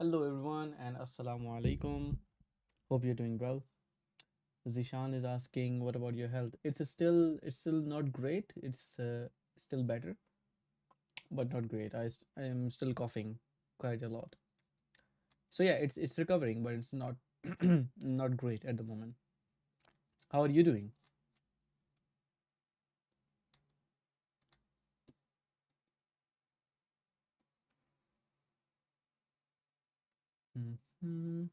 Hello everyone and assalamu alaikum. Hope you're doing well. Zishan is asking, what about your health? It's still not great. It's still better, but not great. I am still coughing quite a lot. So yeah, it's recovering, but it's not not great at the moment. How are you doing? Mhm.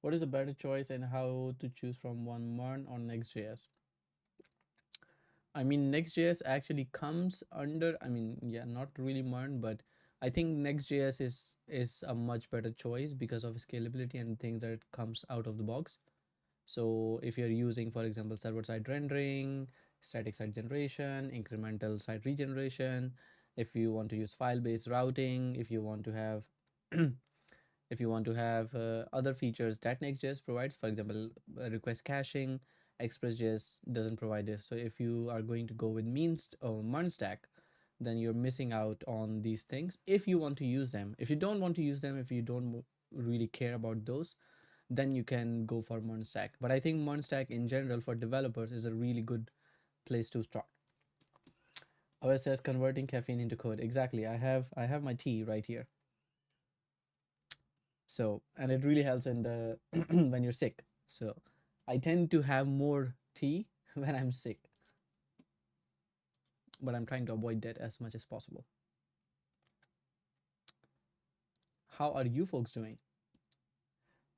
What is a better choice and how to choose from one Mern or Next.js? I mean, Next.js actually comes under, I mean, yeah, not really Mern, but I think Next.js is a much better choice because of scalability and things that comes out of the box. So if you're using, for example, server-side rendering, static site generation, incremental site regeneration, if you want to use file-based routing, if you want to have if you want to have other features that Next.js provides, for example, request caching, Express.js doesn't provide this. So if you are going to go with or MERN stack, then you're missing out on these things. If you want to use them, if you don't want to use them, if you don't really care about those, then you can go for MERN stack. But I think MERN stack in general for developers is a really good place to start. OS says converting caffeine into code. Exactly. I have my tea right here. So, and it really helps in the when you're sick. So I tend to have more tea when I'm sick, but I'm trying to avoid that as much as possible. How are you folks doing?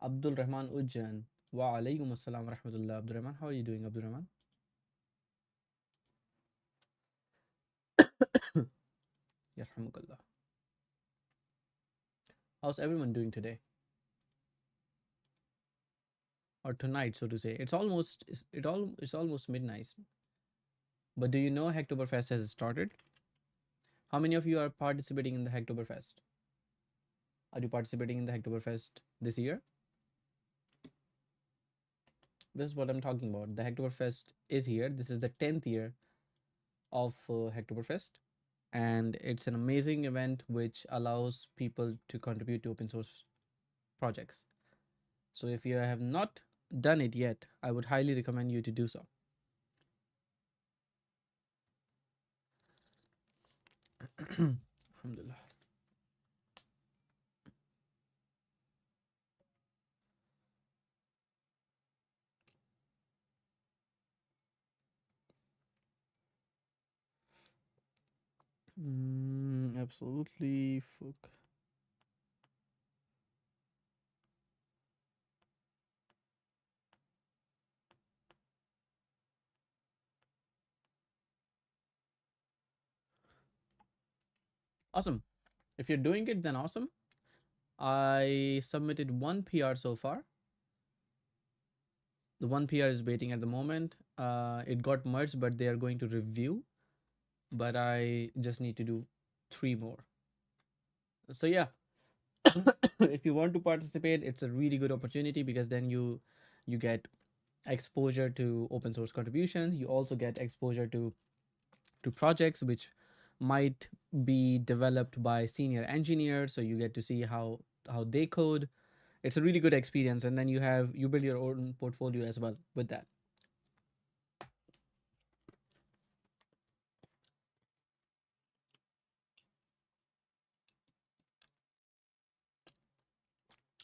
Abdul Rahman Ujjan. Wa alaikum assalam wa rahmatullah. Abdul Rahman, how are you doing, Abdul Rahman? Yarhamukallah. How's everyone doing today? Or tonight, so to say. It's almost midnight. But do you know Hacktoberfest has started? How many of you are participating in the Hacktoberfest? Are you participating in the Hacktoberfest this year? This is what I'm talking about. The Hacktoberfest is here. This is the 10th year of Hacktoberfest, and it's an amazing event which allows people to contribute to open source projects. So if you have not done it yet, I would highly recommend you to do so. Alhamdulillah. Absolutely. Fuck. Awesome. If you're doing it, then awesome. I submitted one PR so far. The one PR is waiting at the moment. It got merged, but they are going to review. But I just need to do 3 more. So yeah, if you want to participate, it's a really good opportunity because then you get exposure to open source contributions. You also get exposure to projects which might be developed by senior engineers, so you get to see how they code. It's a really good experience, and then you build your own portfolio as well with that.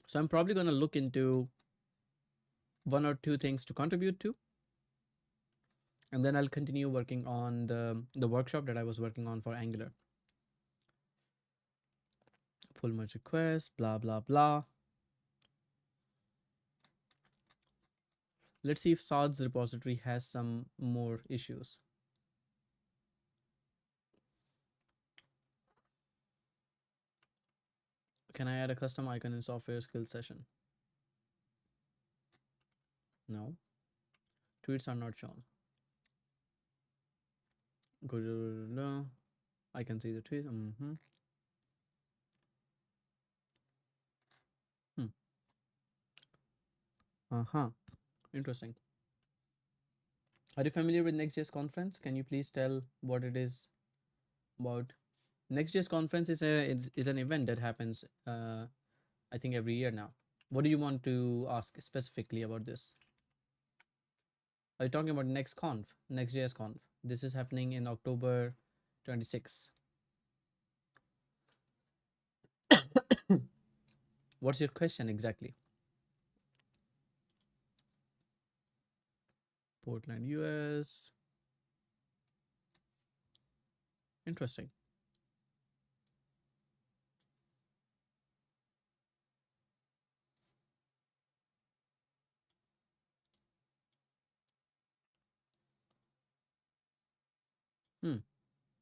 So I'm probably going to look into one or two things to contribute to, and then I'll continue working on the workshop that I was working on for Angular. Pull merge request, blah blah blah. Let's see if Saad's repository has some more issues. Can I add a custom icon in software skills session? No. Tweets are not shown. Go to I can see the tweet. Hmm. Uh-huh. Interesting. Are you familiar with Next.js conference? Can you please tell what it is about? Next.js conference is an event that happens, I think, every year now. What do you want to ask specifically about this? Are you talking about Next.js Conf? This is happening in October 26th. What's your question exactly? Portland, US. Interesting. Hmm.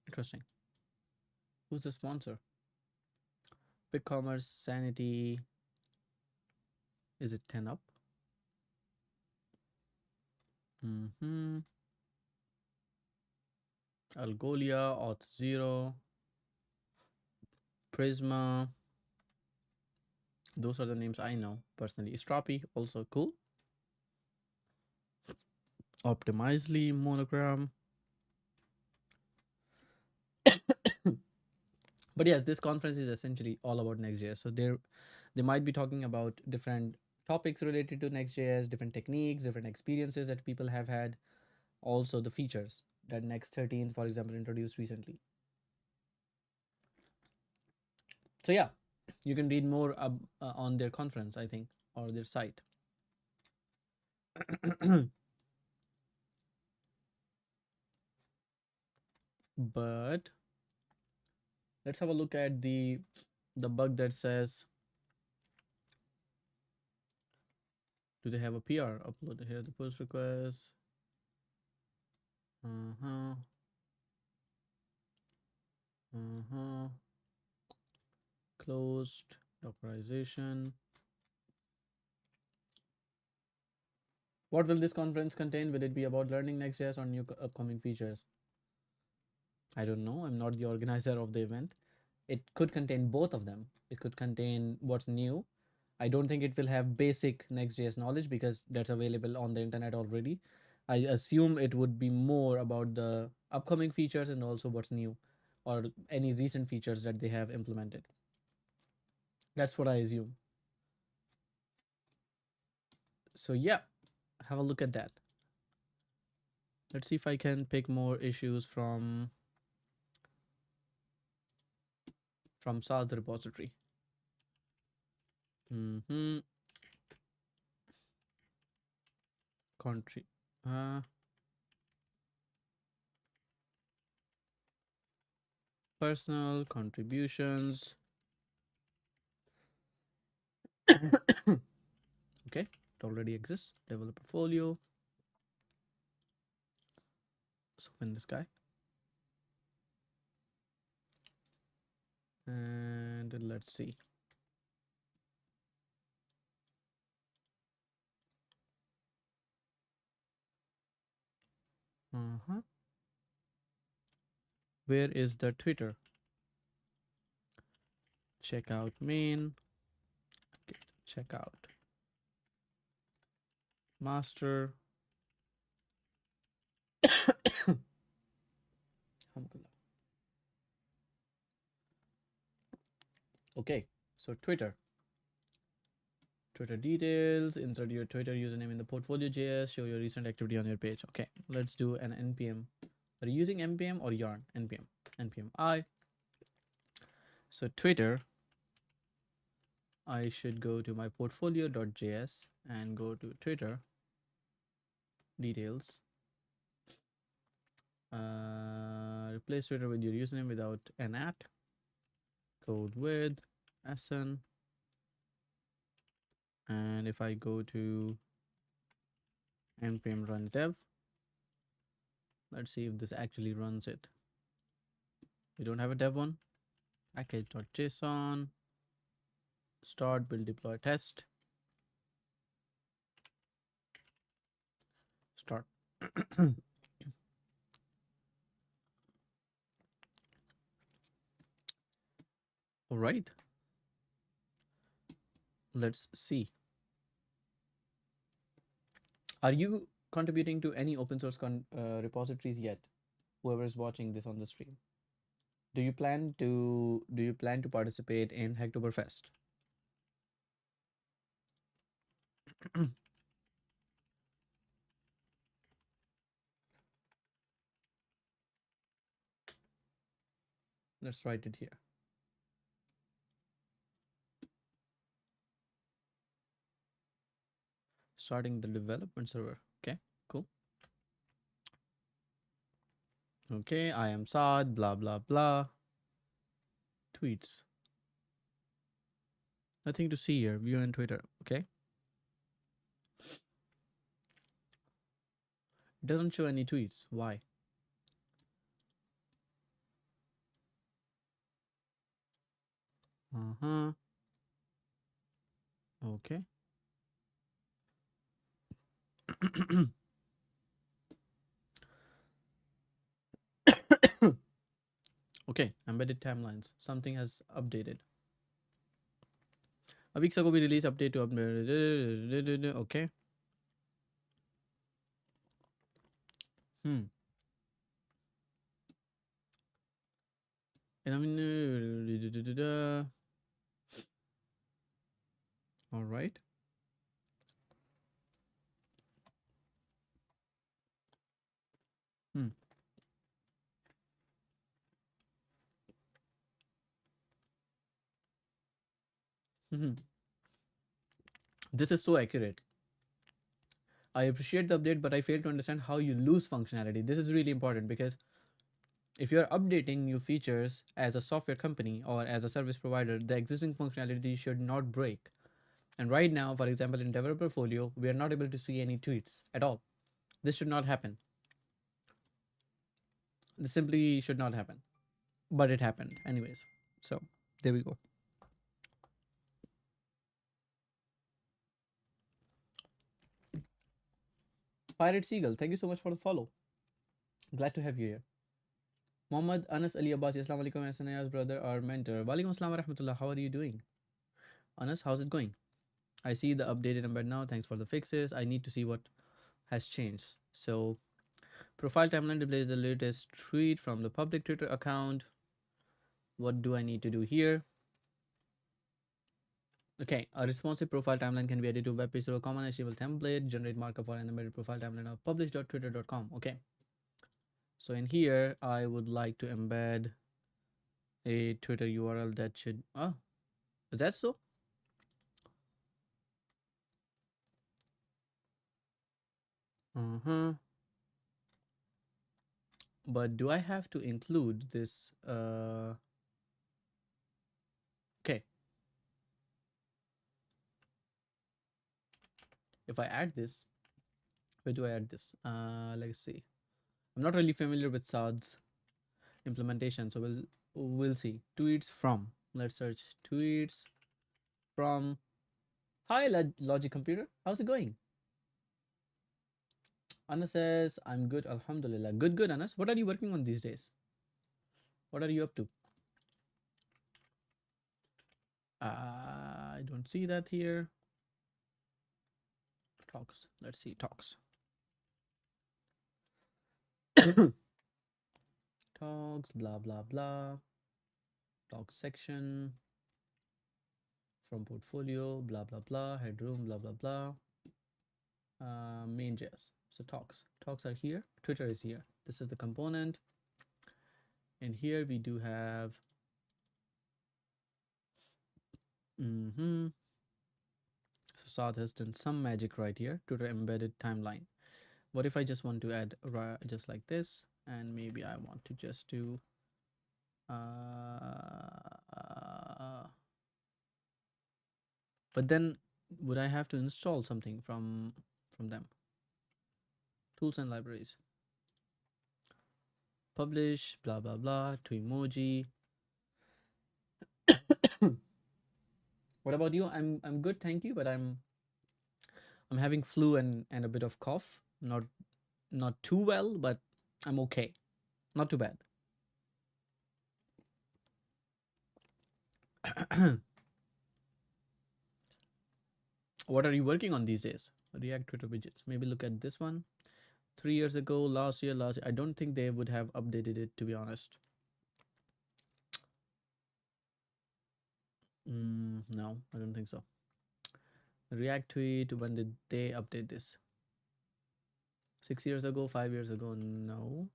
Interesting. Who's the sponsor? Big Commerce, Sanity. Is it 10 up? Mm-hmm. Algolia, Auth Zero, Prisma. Those are the names I know personally. Strapi, also cool. Optimizely, Monogram. But yes, this conference is essentially all about Next.js. So they might be talking about different topics related to Next.js, different techniques, different experiences that people have had, also the features that Next 13, for example, introduced recently. So yeah, you can read more on their conference, I think, or their site. But let's have a look at the bug that says, do they have a PR uploaded here? The post request. Uh-huh. Uh-huh. Closed. Dockerization. What will this conference contain? Will it be about learning Next.js or new upcoming features? I don't know. I'm not the organizer of the event. It could contain both of them. It could contain what's new. I don't think it will have basic Next.js knowledge because that's available on the internet already. I assume it would be more about the upcoming features and also what's new or any recent features that they have implemented. That's what I assume. So yeah, have a look at that. Let's see if I can pick more issues from Saad's repository. Mm-hmm. Country. Uh, Personal contributions. Okay, it already exists. Developer folio. So open this guy. And let's see. Uh-huh. Where is the Twitter? Check out main. Check out master. Okay, so Twitter. Twitter details. Insert your Twitter username in the portfolio.js. Show your recent activity on your page. Okay, let's do an npm. Are you using npm or yarn? Npm. Npm I. So Twitter, I should go to my portfolio.js and go to Twitter details. Replace Twitter with your username without an at. Code with Ahsan. And if I go to npm run dev, let's see if this actually runs it. We don't have a dev one. Package.json. Start, build, deploy, test. Start. All right. Let's see. Are you contributing to any open source repositories yet? Whoever is watching this on the stream. Do you plan to participate in Hacktoberfest? Let's write it here. Starting the development server. Okay, cool. Okay, I am Saad, blah blah blah. Tweets. Nothing to see here. View on Twitter. Okay. It doesn't show any tweets. Why? Uh-huh. Okay. Okay, embedded timelines. Something has updated. A week ago we released update to update. Okay. Hmm. And I mean, all right. Hmm. This is so accurate. I appreciate the update, but I fail to understand how you lose functionality. This is really important because if you're updating new features as a software company or as a service provider, the existing functionality should not break. And right now, for example, in developer folio, we are not able to see any tweets at all. This should not happen. This simply should not happen. But it happened anyways. So there we go. Pirate Seagull, thank you so much for the follow. Glad to have you here. Muhammad Anas Ali Abbasi, Assalamu alaikum, Asanaya's brother or mentor. Walaikum assalam wa rahmatullah. How are you doing? Anas, how's it going? I see the updated number now. Thanks for the fixes. I need to see what has changed. So, profile timeline displays the latest tweet from the public Twitter account. What do I need to do here? Okay, a responsive profile timeline can be added to web page through a common HTML template. Generate markup for an embedded profile timeline of publish.twitter.com. Okay, so in here, I would like to embed a Twitter URL that should. Oh, is that so? Uh-huh. But do I have to include this? Okay, if I add this, where do I add this? Let's see. I'm not really familiar with Saad's implementation, so we'll see. Tweets from. Let's search tweets from. Hi, Logic Computer. How's it going? Anas says, I'm good, Alhamdulillah. Good, good, Anas. What are you working on these days? What are you up to? I don't see that here. Talks. Let's see. Talks. Talks, blah, blah, blah. Talks section. From portfolio, blah, blah, blah. Headroom, blah, blah, blah. Main.js. So talks. Talks are here. Twitter is here. This is the component. And here we do have. So Saad has done some magic right here. Twitter embedded timeline. What if I just want to add just like this, and maybe I want to just do but then would I have to install something from them? Tools and libraries. Publish, blah blah blah, to emoji. What about you? I'm good, thank you, but I'm having flu and a bit of cough. Not too well, but I'm okay. Not too bad. What are you working on these days? React Twitter widgets. Maybe look at this one. 3 years ago, last year. I don't think they would have updated it, to be honest. No, I don't think so. React tweet, when did they update this? 6 years ago, 5 years ago? No.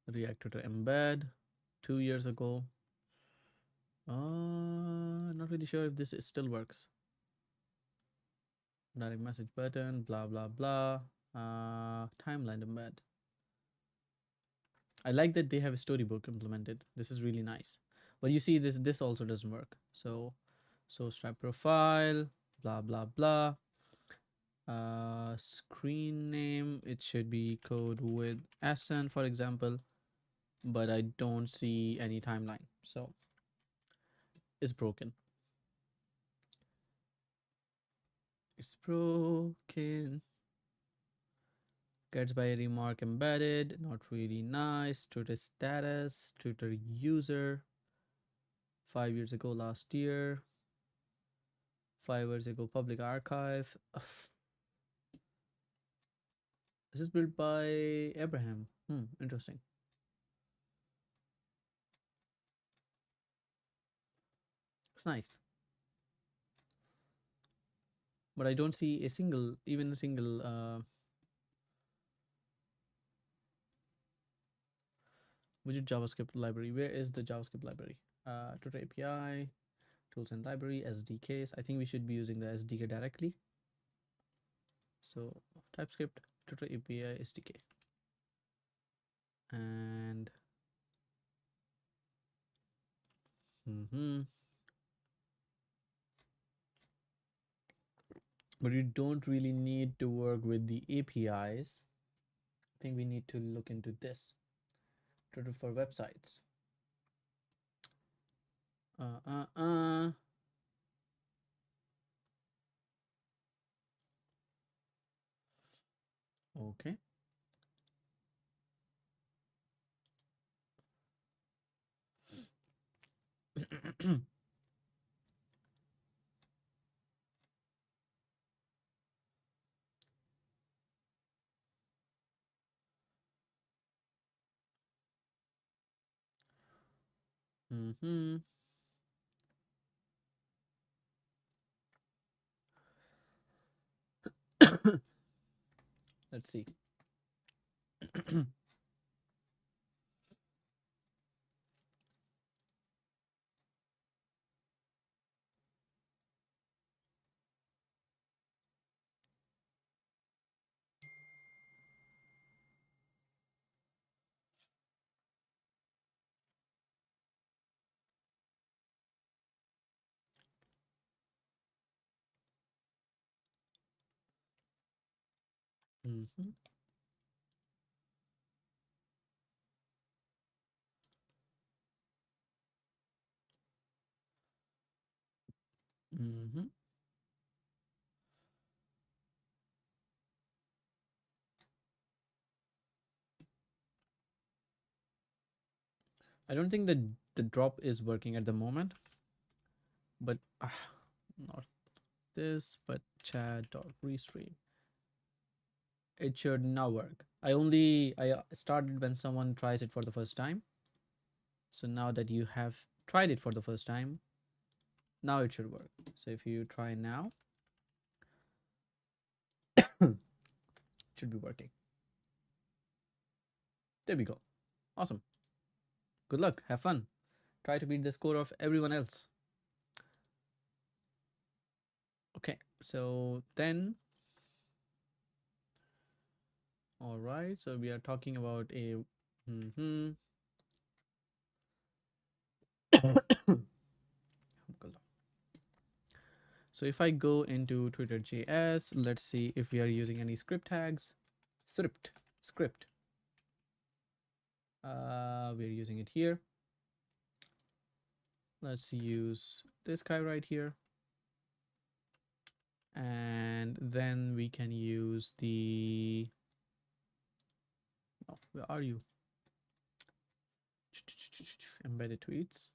React Twitter embed, 2 years ago. Not really sure if this still works. Direct message button, blah blah blah. Timeline embed. I like that they have a storybook implemented. This is really nice. But you see, this also doesn't work. So stripe profile, blah blah blah. Screen name, it should be CodewithAhsan, for example, but I don't see any timeline, so it's broken. It's broken. Gets by a remark embedded, not really nice. Twitter status, Twitter user, 5 years ago, last year, 5 years ago, public archive. This is built by Abraham. Interesting. It's nice. But I don't see even a single widget JavaScript library. Where is the JavaScript library? Twitter API, tools and library, SDKs. I think we should be using the SDK directly. So TypeScript, Twitter API, SDK. And but you don't really need to work with the APIs. I think we need to look into this. Twitter for websites. Okay. Let's see. I don't think that the drop is working at the moment, but not this, but chat.restream. It should now work. I started when someone tries it for the first time. So now that you have tried it for the first time, now it should work. So if you try now, it should be working. There we go. Awesome. Good luck. Have fun. Try to beat the score of everyone else. Okay, so then, all right, so we are talking about a so if I go into Twitter.js, let's see if we are using any script tags. Script. We're using it here. Let's use this guy right here. And then we can use the, oh, where are you? Embedded tweets.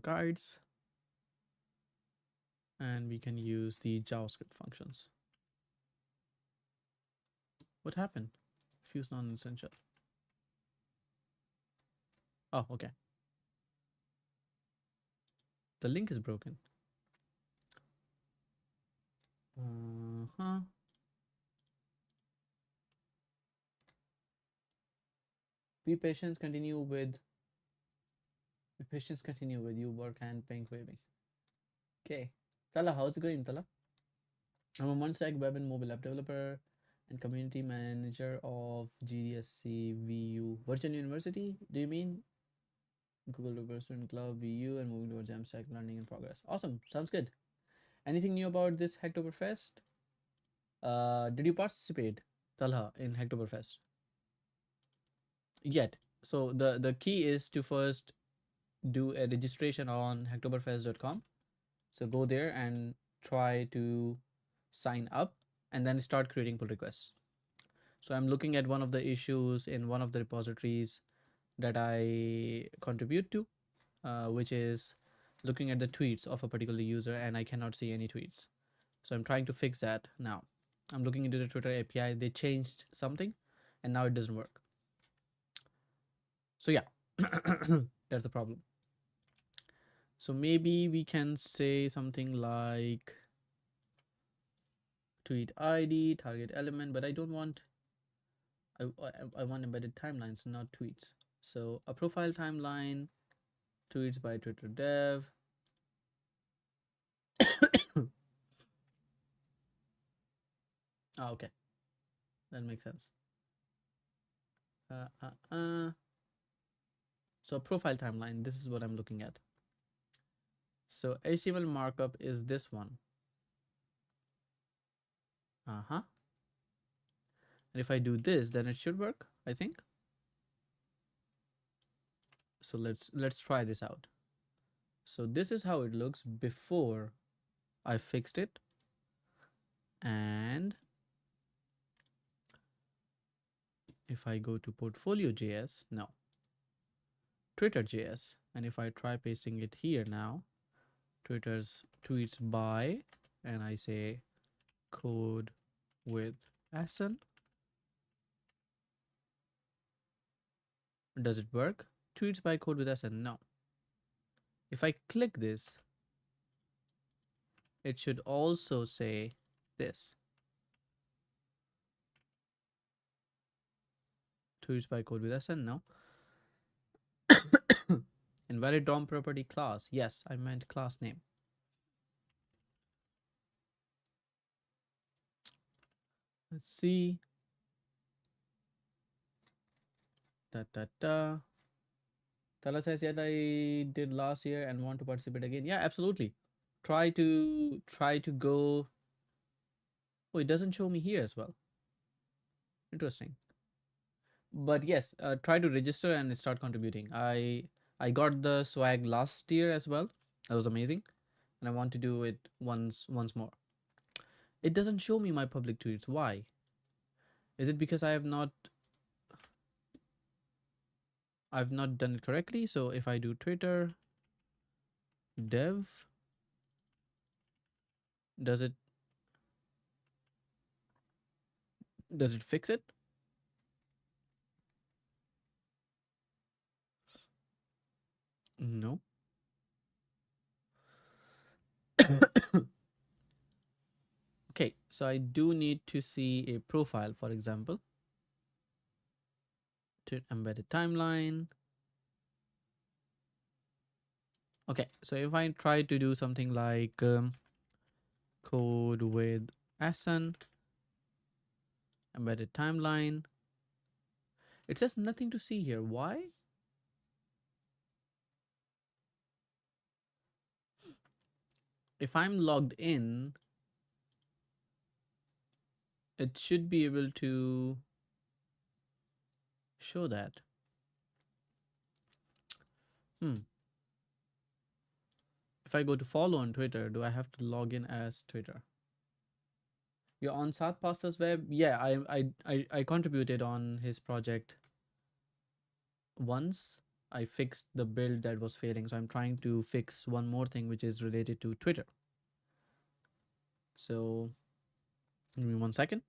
Guides. And we can use the JavaScript functions. What happened? Fuse non-essential. Oh, okay. The link is broken. Uh-huh. Be patient, continue with be patient, continue with you work and pink waving. Okay. Tala, how's it going, Tala? I'm a one-stack web and mobile app developer and community manager of GDSC VU Virtual University. Do you mean Google Development Club VU and moving towards Jamstack learning in progress? Awesome. Sounds good. Anything new about this HacktoberFest? Did you participate, Talha, in HacktoberFest? Yet. So the key is to first do a registration on hacktoberfest.com. So go there and try to sign up and then start creating pull requests. So I'm looking at one of the issues in one of the repositories that I contribute to, which is looking at the tweets of a particular user and I cannot see any tweets. So I'm trying to fix that now. I'm looking into the Twitter API. They changed something and now it doesn't work. So yeah, that's the problem. So maybe we can say something like tweet ID, target element, but I don't want, I want embedded timelines, not tweets. So a profile timeline, tweets by Twitter dev. Ah, okay, that makes sense. Uh, uh, uh. So profile timeline, this is what I'm looking at. So HTML markup is this one. Uh-huh. And if I do this, then it should work, I think. So let's try this out. So this is how it looks before I fixed it. And if I go to portfolio.js, no, Twitter.js, and if I try pasting it here now, Twitter's tweets by, and I say code with Ahsan, does it work? Tweets by code with Ahsan, no. If I click this, it should also say this. Tweets by code with Ahsan, no. Invalid DOM property class. Yes, I meant class name. Let's see. Tala says, yes, I did last year and want to participate again. Yeah, absolutely. Try to go. Oh, it doesn't show me here as well. Interesting. But yes, try to register and start contributing. I got the swag last year as well. That was amazing, and I want to do it once more. It doesn't show me my public tweets. Why? Is it because I've not done it correctly? So if I do Twitter dev, does it fix it? No. Okay, so I do need to see a profile, for example, to embedded timeline. Okay, so if I try to do something like code with Ahsan, embedded timeline, it says nothing to see here. Why? If I'm logged in, it should be able to show that. If I go to follow on Twitter, do I have to log in as Twitter? You're on Sat Pasta's web? Yeah, I contributed on his project once. I fixed the build that was failing, so I'm trying to fix one more thing which is related to Twitter. So give me 1 second.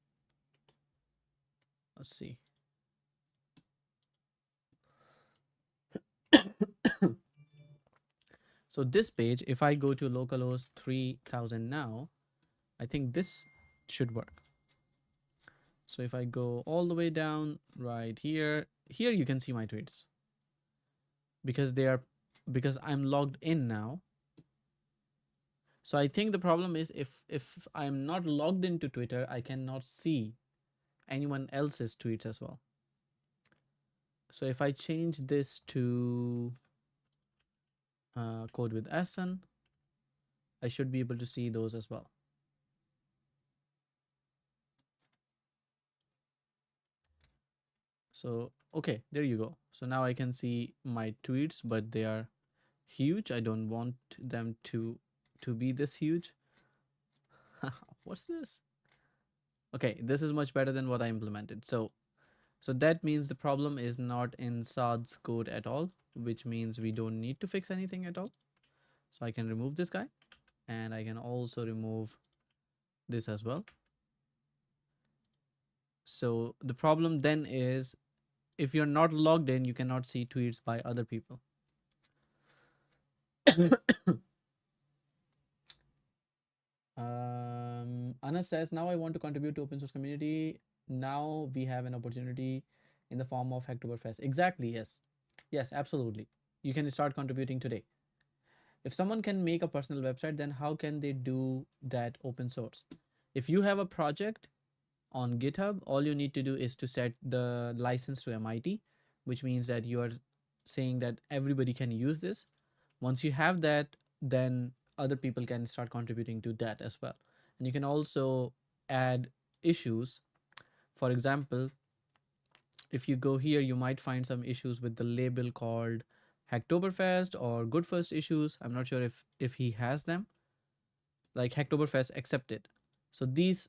Let's see. So So this page, if I go to localhost 3000 now, I think this should work. So if I go all the way down right here, here you can see my tweets because because I'm logged in now. So I think the problem is if I'm not logged into Twitter, I cannot see anyone else's tweets as well. So if I change this to CodewithAhsan, I should be able to see those as well. So, okay, there you go. So now I can see my tweets, but they are huge. I don't want them to be this huge. What's this? Okay, this is much better than what I implemented. So that means the problem is not in Saad's code at all, which means we don't need to fix anything at all. So I can remove this guy, and I can also remove this as well. So the problem then is if you're not logged in, you cannot see tweets by other people. Anna says, now I want to contribute to open source community. Now we have an opportunity in the form of HacktoberFest. Exactly, yes. Yes, absolutely. You can start contributing today. If someone can make a personal website, then how can they do that open source? If you have a project on GitHub, all you need to do is to set the license to MIT, which means that you are saying that everybody can use this. Once you have that, then other people can start contributing to that as well. And you can also add issues. For example, if you go here, you might find some issues with the label called Hacktoberfest or Good First issues. I'm not sure if he has them, like Hacktoberfest accepted. So these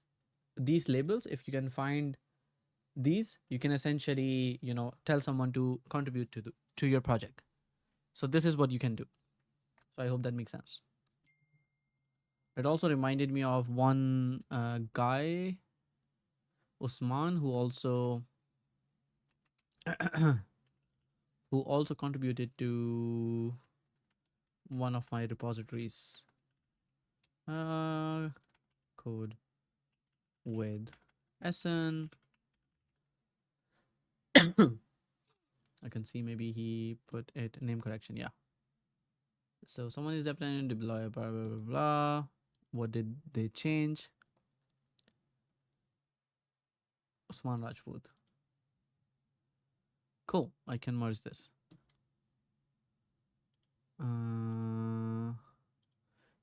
labels, if you can find these, you can essentially tell someone to contribute to your project. So this is what you can do. So I hope that makes sense. It also reminded me of one guy, Usman, who also who also contributed to one of my repositories. Code with Ahsan. I can see maybe he put it name correction. Yeah. So someone is applying deploy blah blah blah blah. What did they change? Usman Rajput. Cool. I can merge this.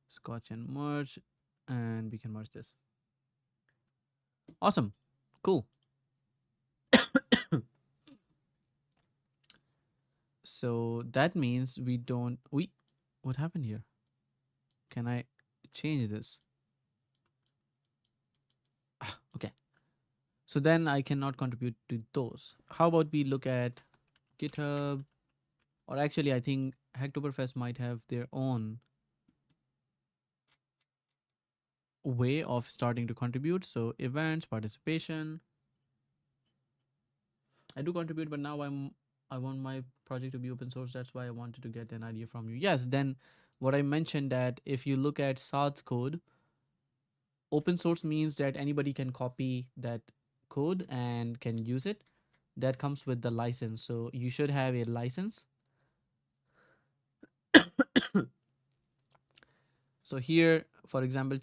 Scotch and merge, and we can merge this. Awesome. Cool. So that means we don't. What happened here? Can I change this? Okay. So then I cannot contribute to those. How about we look at GitHub? Or actually, I think Hacktoberfest might have their own way of starting to contribute. So events, participation. I do contribute, but now I want my project to be open source. That's why I wanted to get an idea from you. Yes, then what I mentioned that if you look at Saad's code, open source means that anybody can copy that code and can use it. That comes with the license. So you should have a license. So here, for example,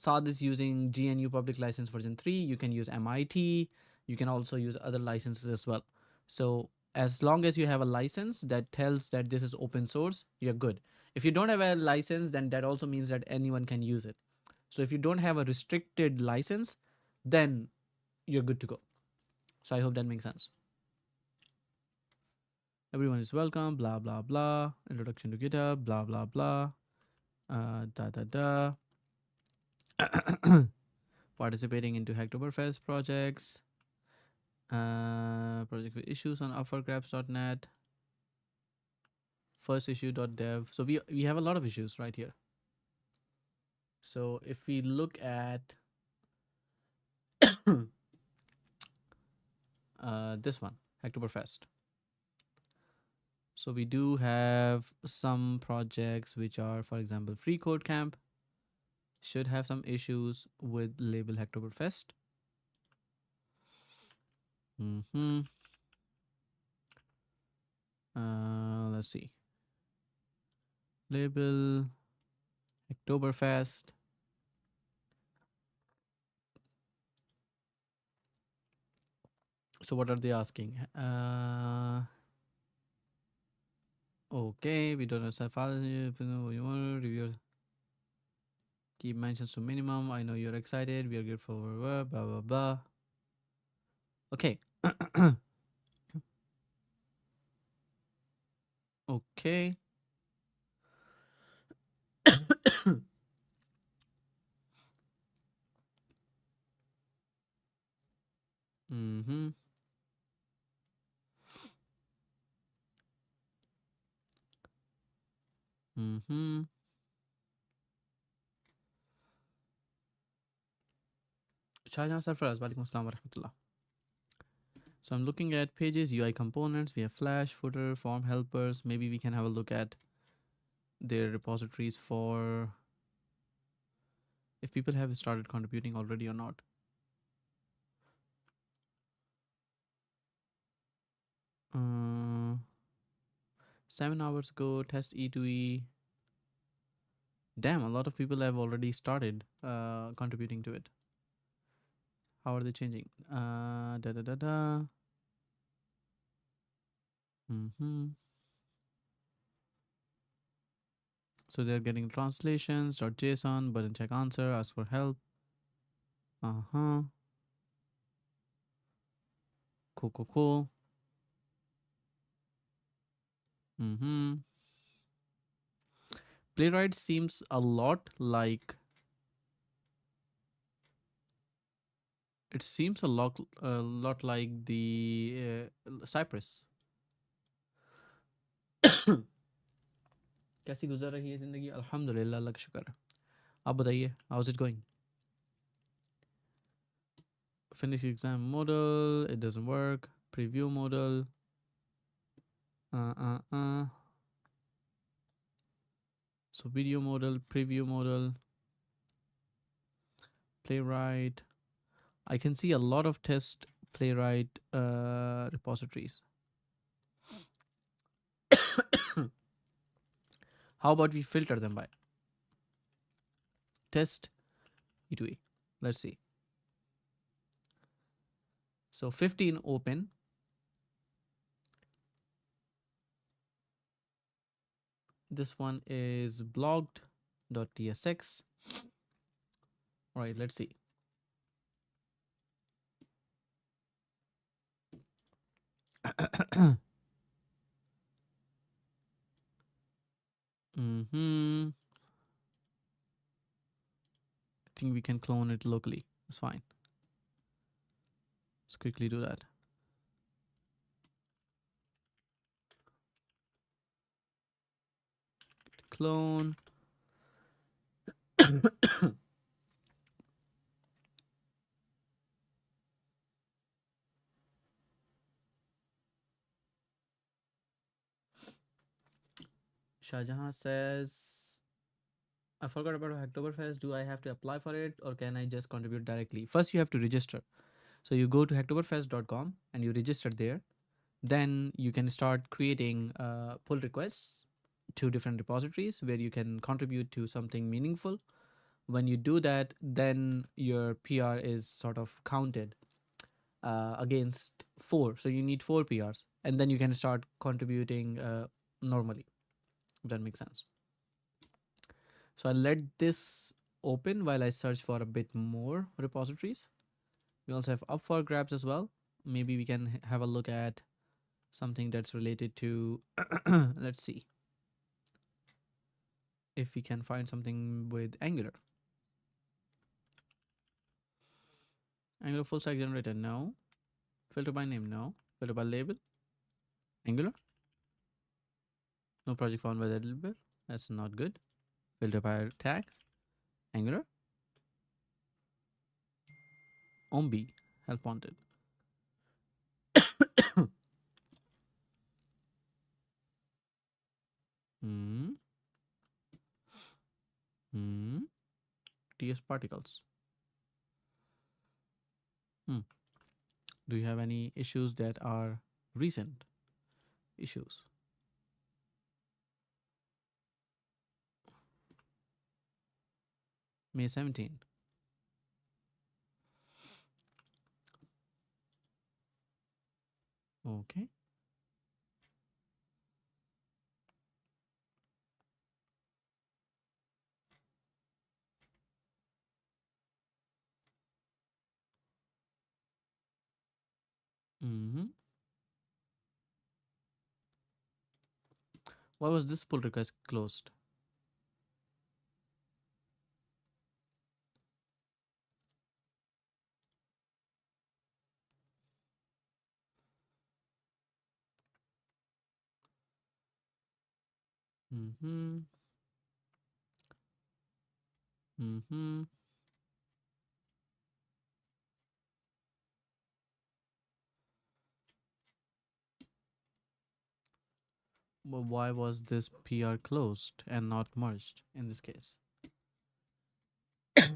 Saad is using GNU Public License version 3. You can use MIT. You can also use other licenses as well. So as long as you have a license that tells that this is open source, you're good. If you don't have a license, then that also means that anyone can use it. So if you don't have a restricted license, then you're good to go. So I hope that makes sense. Everyone is welcome, blah, blah, blah. Introduction to GitHub, blah, blah, blah. Da, da, da. Participating into Hacktoberfest projects. Project with issues on uppergrabs.net. First issue.dev. So we have a lot of issues right here. So if we look at this one, Hacktoberfest. So we do have some projects which are, for example, Free Code Camp should have some issues with label Hacktoberfest. Mm-hmm. Let's see. Label Hacktoberfest. So what are they asking? Okay, we don't know file. You want to review. Keep mentions to minimum. I know you're excited. We are good for blah blah blah. Okay. Okay. Mm-hmm. Mm-hmm. Shahjahan Sarfaraz, Walaikum Assalam wa rahmatullah. So I'm looking at pages, UI components. We have Flash, footer, form helpers. Maybe we can have a look at their repositories for if people have started contributing already or not. 7 hours ago, test E2E. Damn, a lot of people have already started contributing to it. How are they changing? Da da da da. Mm-hmm. So they're getting translations, .json, button check answer, ask for help. Uh-huh. Cool, cool, cool. Mm-hmm. Playwright seems a lot like it seems a lot like the Cypress. कैसी गुजर रही है जिंदगी अल्हम्दुलिल्लाह अल्लाह का शुक्र है आप बताइए how is it going finish exam model it doesn't work preview model uh, uh, uh. So video model preview model playwright I can see a lot of test playwright repositories how about we filter them by test e2e let's see so 15 open this one is blogged.tsx all right let's see mm-hmm. I think we can clone it locally it's fine let's quickly do that clone Shahjahan says I forgot about Hacktoberfest. Do I have to apply for it or can I just contribute directly? First, you have to register. So you go to hacktoberfest.com and you register there. Then you can start creating pull requests to different repositories where you can contribute to something meaningful. When you do that, then your PR is sort of counted against 4. So you need 4 PRs. And then you can start contributing normally, if that makes sense. So I'll let this open while I search for a bit more repositories. We also have up for grabs as well. Maybe we can have a look at something that's related to, let's see if we can find something with Angular. Angular full stack generator, no. Filter by name, no. Filter by label, Angular. No project found by the developer. That's not good. Filter by tags, Angular. Omb, help wanted. TS particles. Hmm. Do you have any issues that are recent issues? May 17. Okay. Mm-hmm. Why was this pull request closed? Mm-hmm. Mm-hmm. Well, why was this PR closed and not merged in this case? This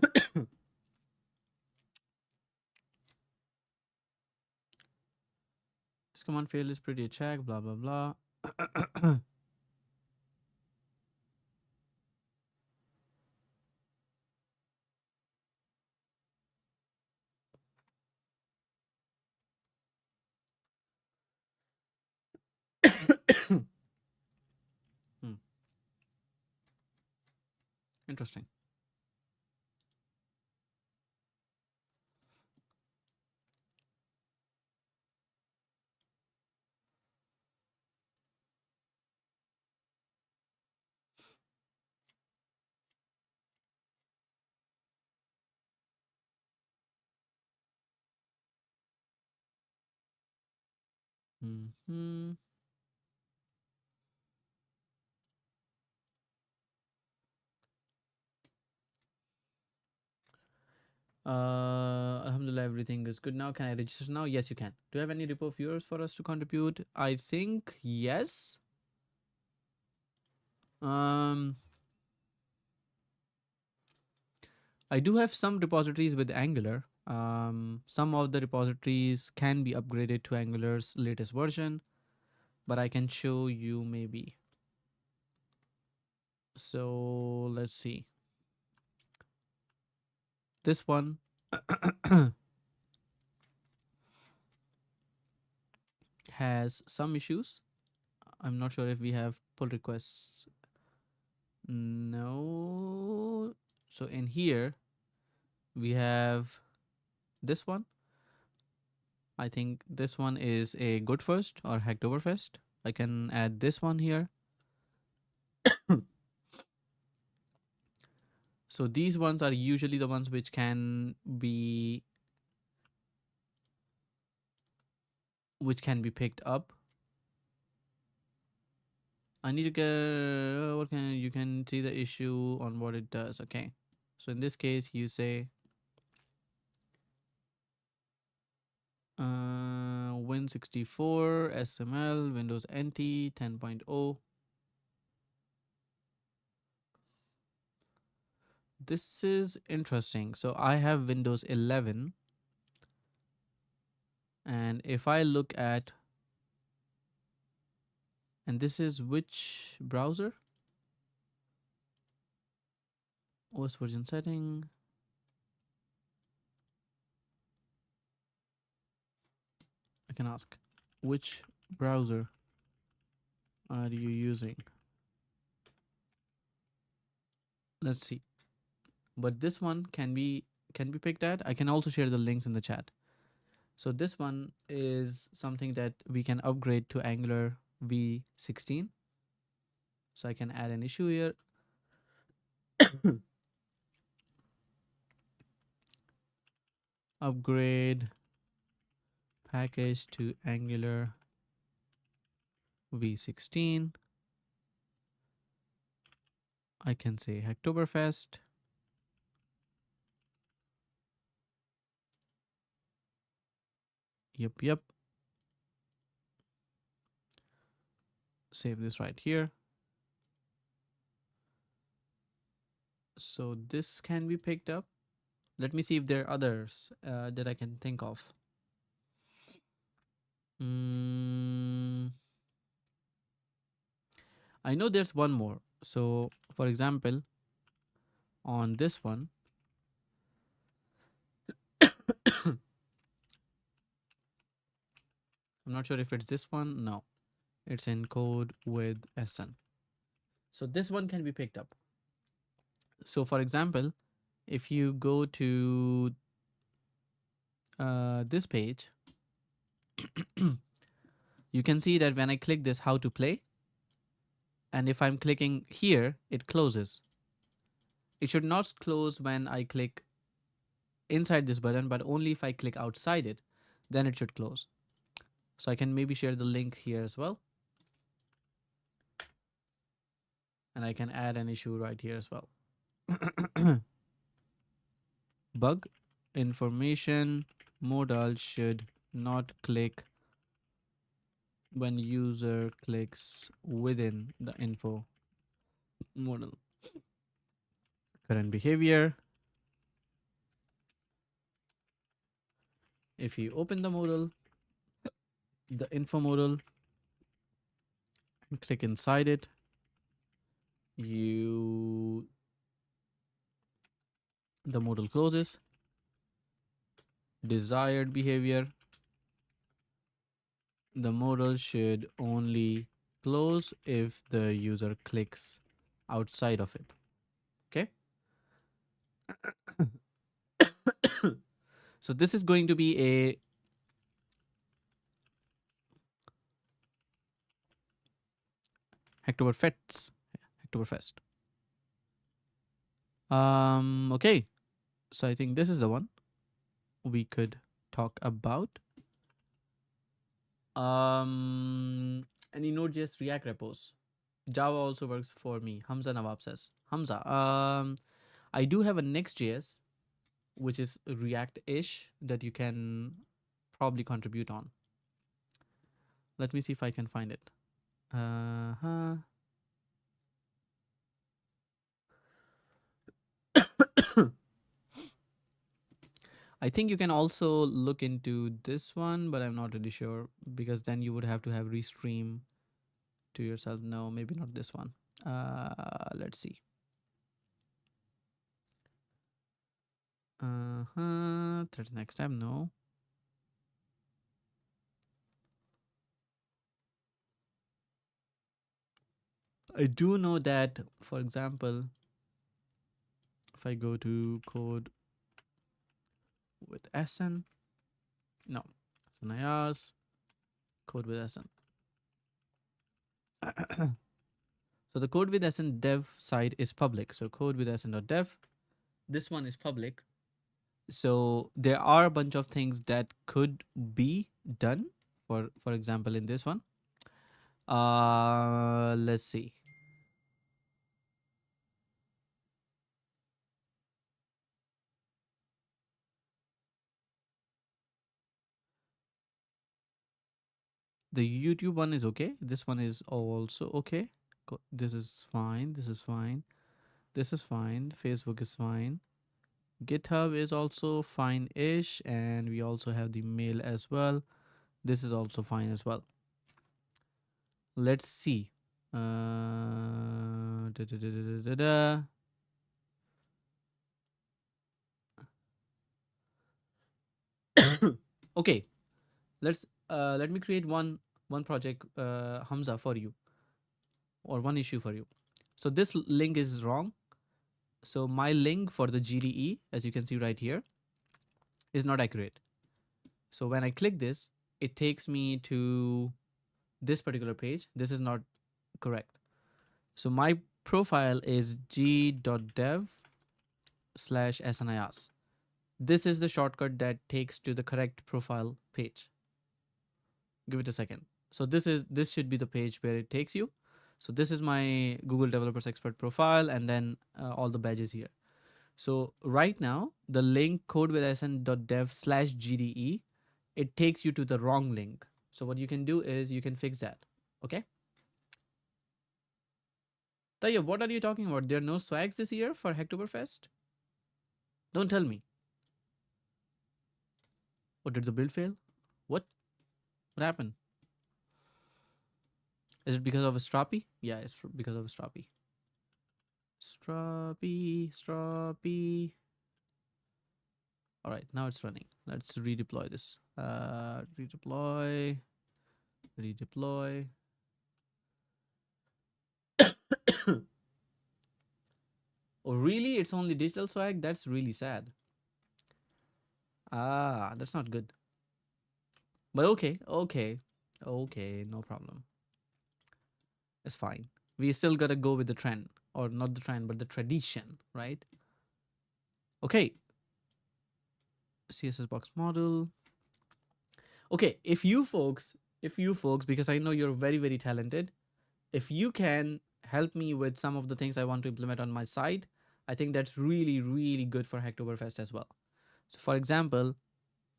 command failed is pretty check, blah blah blah. Hmm. Interesting. Mm-hmm. Alhamdulillah, everything is good now. Can I register now? Yes, you can. Do you have any repo viewers for us to contribute? I think yes. Um, I do have some repositories with Angular. Some of the repositories can be upgraded to Angular's latest version, but I can show you maybe. So let's see. This one has some issues. I'm not sure if we have pull requests. No. So in here, we have this one. I think this one is a good first or Hacktoberfest. I can add this one here. So these ones are usually the ones which can be picked up. I need to get what can you can see the issue on what it does. Okay. So in this case, you say Win64 SML Windows NT 10.0. This is interesting. So I have Windows 11, and if I look at, and this is which browser? OS version setting. I can ask, which browser are you using? Let's see. But this one can be picked at. I can also share the links in the chat. So this one is something that we can upgrade to Angular v16. So I can add an issue here. Upgrade package to Angular v16. I can say Hacktoberfest. Yep. Save this right here. So this can be picked up. Let me see if there are others that I can think of. Mm, I know there's one more. So, for example, on this one, I'm not sure if it's this one. No, it's in Code with SN. So this one can be picked up. So, for example, if you go to this page, you can see that when I click this how to play, and if I'm clicking here, it closes. It should not close when I click inside this button, but only if I click outside it, then it should close. So I can maybe share the link here as well. And I can add an issue right here as well. Bug information modal should not click when user clicks within the info modal. Current behavior. If you open the modal, the info modal, and click inside it, the modal closes. Desired behavior, the modal should only close if the user clicks outside of it. Okay. So this is going to be a HacktoberFest. HacktoberFest. Okay. So I think this is the one we could talk about. Any Node.js React repos? Java also works for me. Hamza Nawab says. Hamza, I do have a Next.js, which is React-ish, that you can probably contribute on. Let me see if I can find it. I think you can also look into this one, but I'm not really sure because then you would have to have restream to yourself. No, maybe not this one. Let's see. There's next tab. No. I do know that, for example, if I go to Code with SN, no, Sanayas, Code with SN. So the Code with SN dev side is public. So code with SN.dev. This one is public. So there are a bunch of things that could be done. For example, in this one, let's see. The YouTube one is okay. This one is also okay. This is fine. This is fine. This is fine. Facebook is fine. GitHub is also fine-ish, and we also have the mail as well. This is also fine as well. Let's see. Da, da, da, da, da, da. Okay, let me create one project, Hamza, for you, or one issue for you. So this link is wrong. So my link for the GDE, as you can see right here, is not accurate. So when I click this, it takes me to this particular page. This is not correct. So my profile is g.dev/snias. This is the shortcut that takes to the correct profile page. Give it a second. So this should be the page where it takes you. So this is my Google Developers Expert profile, and then all the badges here. So right now, the link codewithahsan.dev/gde, it takes you to the wrong link. So what you can do is you can fix that. Okay. Taya, what are you talking about? There are no swags this year for Hacktoberfest? Don't tell me. What, did the build fail? What? What happened? Is it because of a stroppy? Yeah, it's because of a stroppy. Stroppy. All right, now it's running. Let's redeploy this. Redeploy. Oh, really? It's only digital swag? That's really sad. Ah, that's not good. But okay, no problem. It's fine. We still gotta go with the trend, or not the trend, but the tradition, right? Okay, CSS box model. Okay, if you folks, because I know you're very, very talented, if you can help me with some of the things I want to implement on my site, I think that's really, really good for Hacktoberfest as well. So, for example,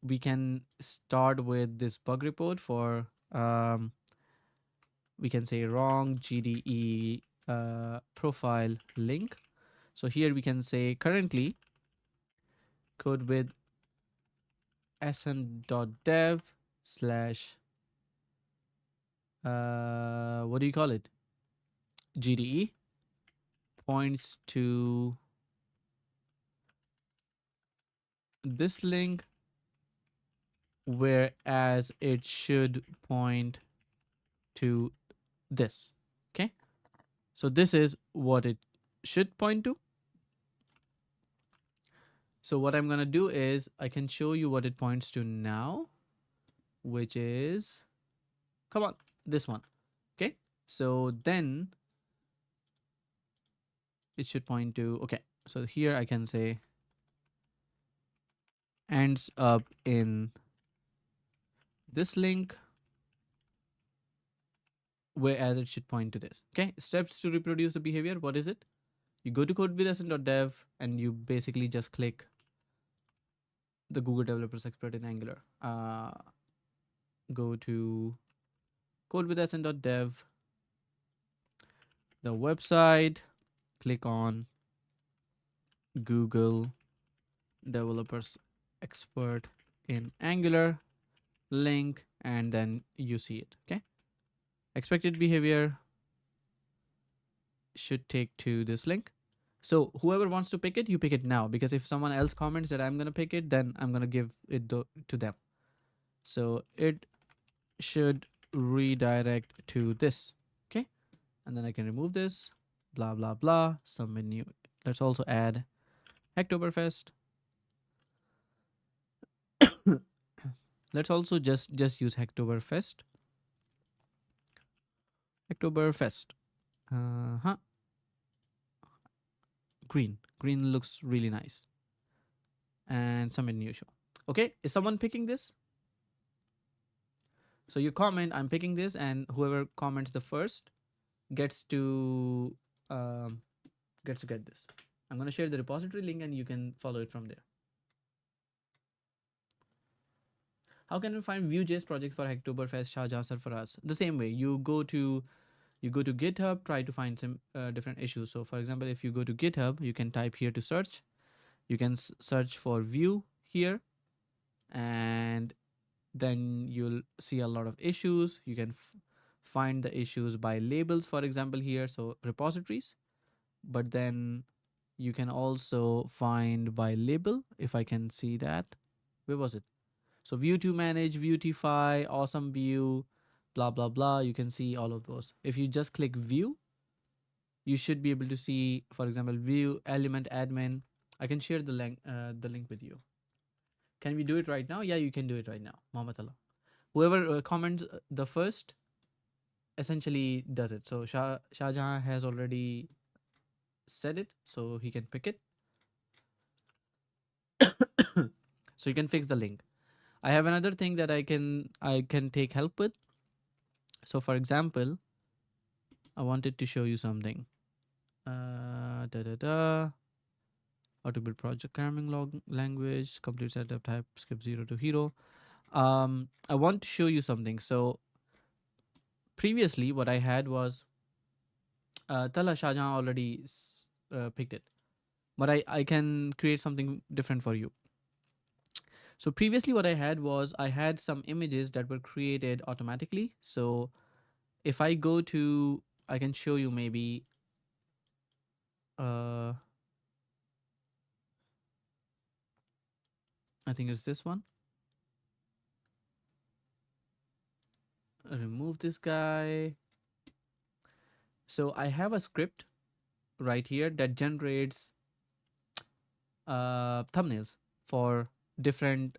we can start with this bug report for we can say wrong GDE profile link. So here we can say currently code with sn.dev slash what do you call it, GDE points to this link, whereas it should point to this. Okay, so this is what it should point to. So what I'm gonna do is I can show you what it points to now, which is, come on, this one. Okay, so then it should point to, okay, so here I can say ends up in this link, whereas it should point to this. Okay, steps to reproduce the behavior. What is it? You go to CodewithAhsan.dev and you basically just click the Google Developers Expert in Angular. Go to CodewithAhsan.dev, the website, click on Google Developers Expert in Angular link, and then you see it. Okay, expected behavior should take to this link. So whoever wants to pick it, you pick it now, because if someone else comments that I'm gonna pick it, then I'm gonna give it to them. So it should redirect to this. Okay, and then I can remove this, blah blah blah, some menu. Let's also add Hacktoberfest. Let's also just use Hacktoberfest. Hacktoberfest. Uh-huh. Green looks really nice. And some menu show. Okay, is someone picking this? So you comment, I'm picking this, and whoever comments the first gets to get this. I'm gonna share the repository link, and you can follow it from there. How can we find Vue.js projects for Hacktoberfest, Shahjahan Sarfaraz? The same way, you go to GitHub, try to find some different issues. So for example, if you go to GitHub, you can type here to search. You can search for Vue here, and then you'll see a lot of issues. You can find the issues by labels, for example, here, so repositories. But then you can also find by label, if I can see that. Where was it? So Vue to manage, Vuetify, awesome Vue, blah blah blah. You can see all of those. If you just click Vue, you should be able to see, for example, Vue element admin. I can share the link with you. Can we do it right now? Yeah, you can do it right now, Mohammed Allah. Whoever comments the first essentially does it. So Shahjahan has already said it, so he can pick it. So you can fix the link. I have another thing that I can take help with. So for example, I wanted to show you something. How to build project programming language, complete setup, TypeScript 0 to hero. I want to show you something. So previously what I had was Tala Shahjahan already picked it, but I can create something different for you. So previously what I had was I had some images that were created automatically. So if I go to, I can show you maybe, uh, I think it's this one. Remove this guy. So I have a script right here that generates thumbnails for different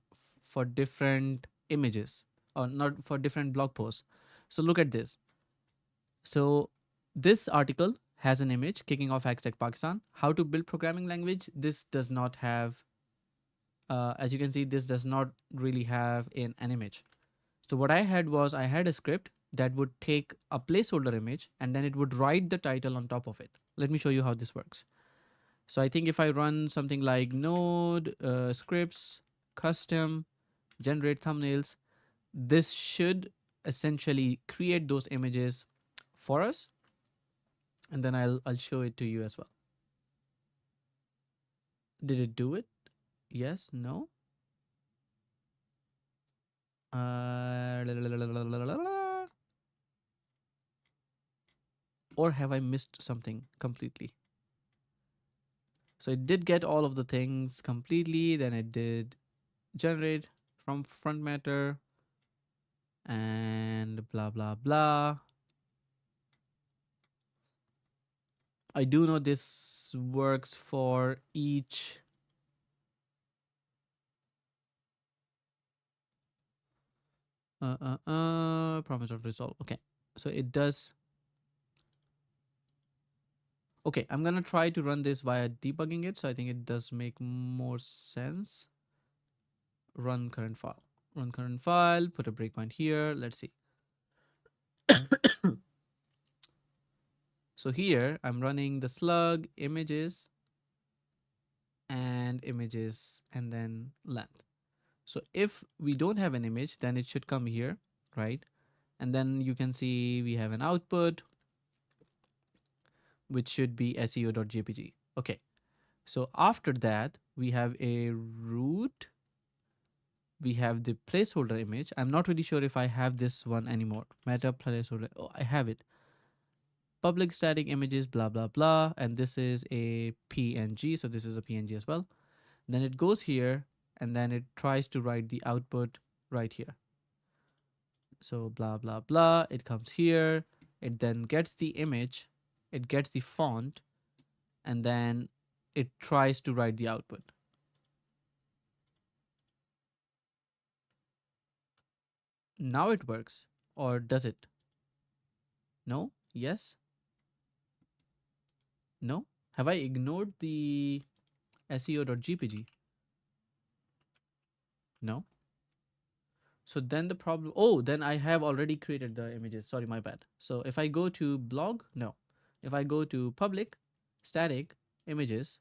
different images, or not, for different blog posts. So look at this. So this article has an image kicking off hashtag Pakistan. How to build programming language. This does not have, as you can see, this does not really have an image. So what I had was I had a script that would take a placeholder image and then it would write the title on top of it. Let me show you how this works. So I think if I run something like node scripts custom generate thumbnails, this should essentially create those images for us, and then I'll show it to you as well. Did it do it? Yes, no. Or have I missed something completely? So it did get all of the things completely, then it did generate from front matter and blah blah blah. I do know this works for each. Promise of resolve. Okay, so it does. Okay, I'm gonna try to run this via debugging it. So I think it does make more sense. Run current file. Run current file. Put a breakpoint here. Let's see. So here I'm running the slug images and images and then length. So if we don't have an image, then it should come here, right? And then you can see we have an output, which should be seo.jpg. Okay. So after that, we have a root. We have the placeholder image. I'm not really sure if I have this one anymore. Meta placeholder. Oh, I have it. Public static images, blah, blah, blah. And this is a PNG. So this is a PNG as well. Then it goes here and then it tries to write the output right here. So blah, blah, blah. It comes here. It then gets the image. It gets the font. And then it tries to write the output. Now it works. Or does it? No? Yes? No? Have I ignored the seo.jpg? No. So then the problem, oh, then I have already created the images. Sorry, my bad. So if I go to blog, no. If I go to public, static, images,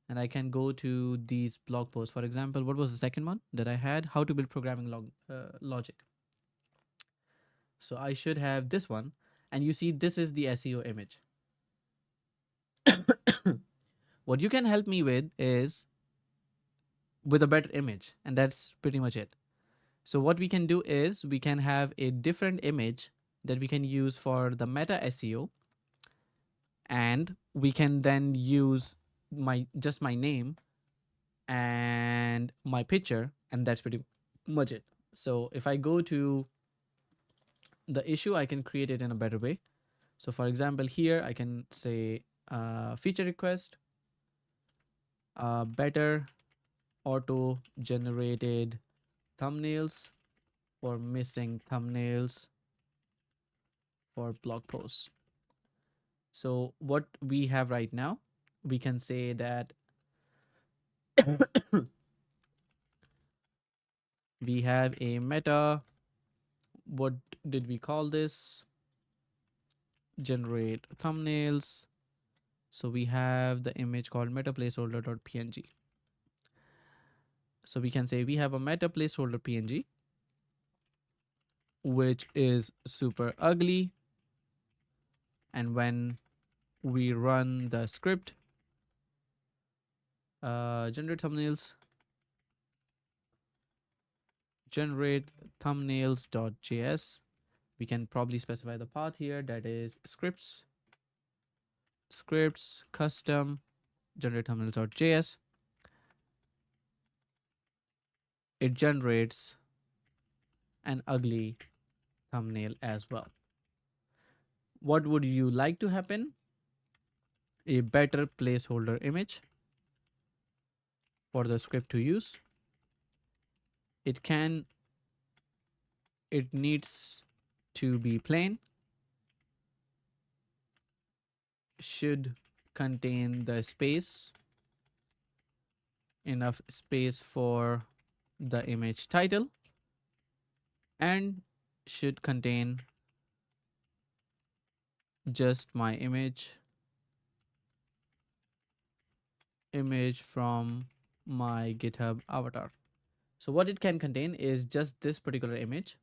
and I can go to these blog posts. For example, what was the second one that I had? How to build programming logic. So I should have this one. And you see, this is the SEO image. What you can help me with is with a better image. And that's pretty much it. So what we can do is we can have a different image that we can use for the meta SEO, and we can then use my name and my picture, and that's pretty much it. So if I go to the issue, I can create it in a better way. So for example, here I can say feature request, better auto generated thumbnails for missing thumbnails for blog posts. So what we have right now, we can say that we have a meta, what did we call this? Generate thumbnails. So we have the image called meta placeholder.png. So we can say we have a meta placeholder PNG, which is super ugly. And when we run the script, generate thumbnails, generate thumbnails.js. We can probably specify the path here, that is scripts custom generate thumbnails.js. It generates an ugly thumbnail as well. What would you like to happen? A better placeholder image for the script to use. It needs to be plain, should contain the space, enough space for the image title, and should contain just my image from my GitHub avatar. So what it can contain is just this particular image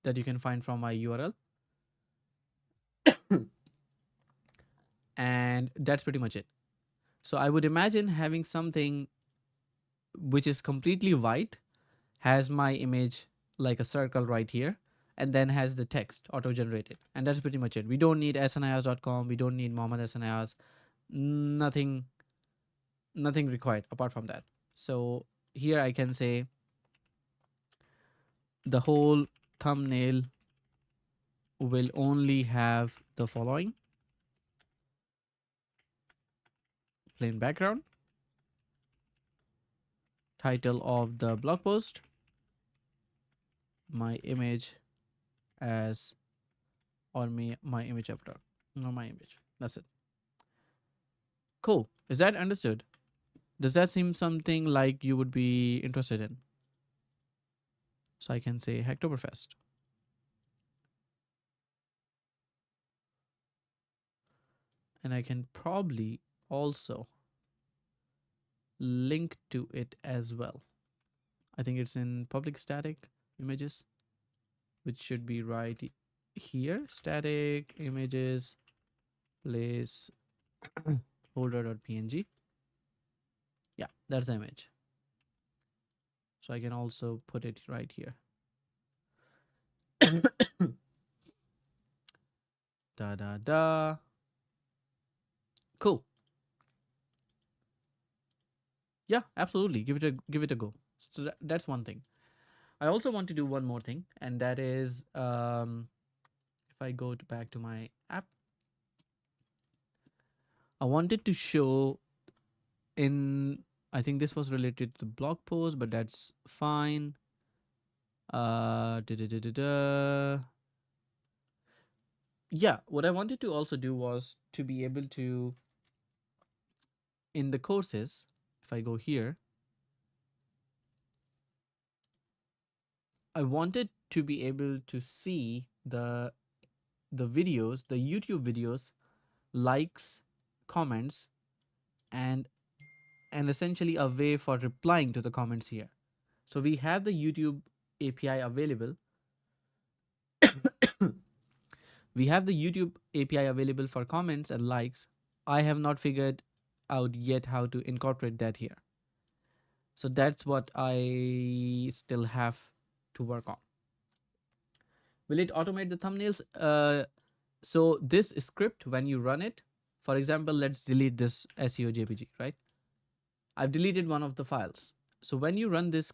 that you can find from my URL. And that's pretty much it. So I would imagine having something which is completely white, has my image like a circle right here, and then has the text auto generated. And that's pretty much it. We don't need ahsanayaz.com. We don't need Mohammed Ahsanayaz. Nothing required apart from that. So here I can say the whole thumbnail will only have the following: plain background, title of the blog post, my image as, or my image avatar, no, my image. That's it. Cool. Is that understood? Does that seem something like you would be interested in? So I can say HacktoberFest. And I can probably also link to it as well. I think it's in public static images, which should be right here. Static images place holder.png. Yeah, that's the image. So I can also put it right here. Da da da. Cool. Yeah, absolutely. Give it a go. So that's one thing. I also want to do one more thing, and that is if I go back to my app, I wanted to show in, I think this was related to the blog post, but that's fine. Da, da, da, da, da. Yeah, what I wanted to also do was to be able to, in the courses, if I go here, I wanted to be able to see the videos, the YouTube videos, likes, comments, and essentially a way for replying to the comments here. So we have the YouTube API available. We have the YouTube API available for comments and likes. I have not figured out yet how to incorporate that here. So that's what I still have to work on. Will it automate the thumbnails? So this script, when you run it, for example, let's delete this SEO JPG, right? I've deleted one of the files. So when you run this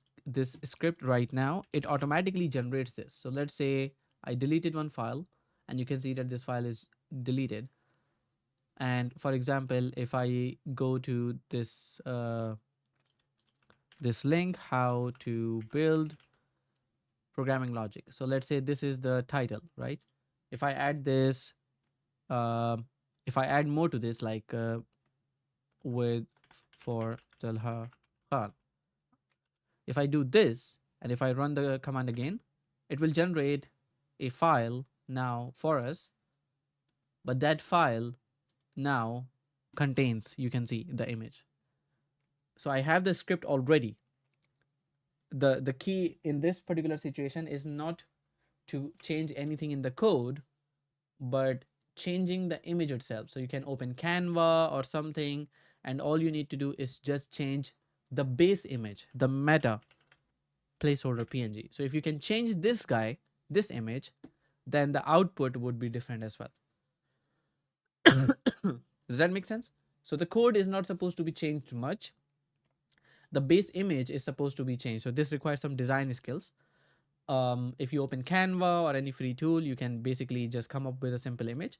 script right now, it automatically generates this. So let's say I deleted one file, and you can see that this file is deleted. And for example, if I go to this this link, how to build programming logic. So let's say this is the title, right? If I add this, if I add more to this, like with for Talha Khan, if I do this and if I run the command again, it will generate a file now for us, but that file now contains, you can see the image. So I have the script already. The key in this particular situation is not to change anything in the code, but changing the image itself. So you can open Canva or something, and all you need to do is just change the base image, the meta placeholder PNG. So if you can change this guy, this image, then the output would be different as well. Does that make sense? So the code is not supposed to be changed much. The base image is supposed to be changed. So this requires some design skills. If you open Canva or any free tool, you can basically just come up with a simple image.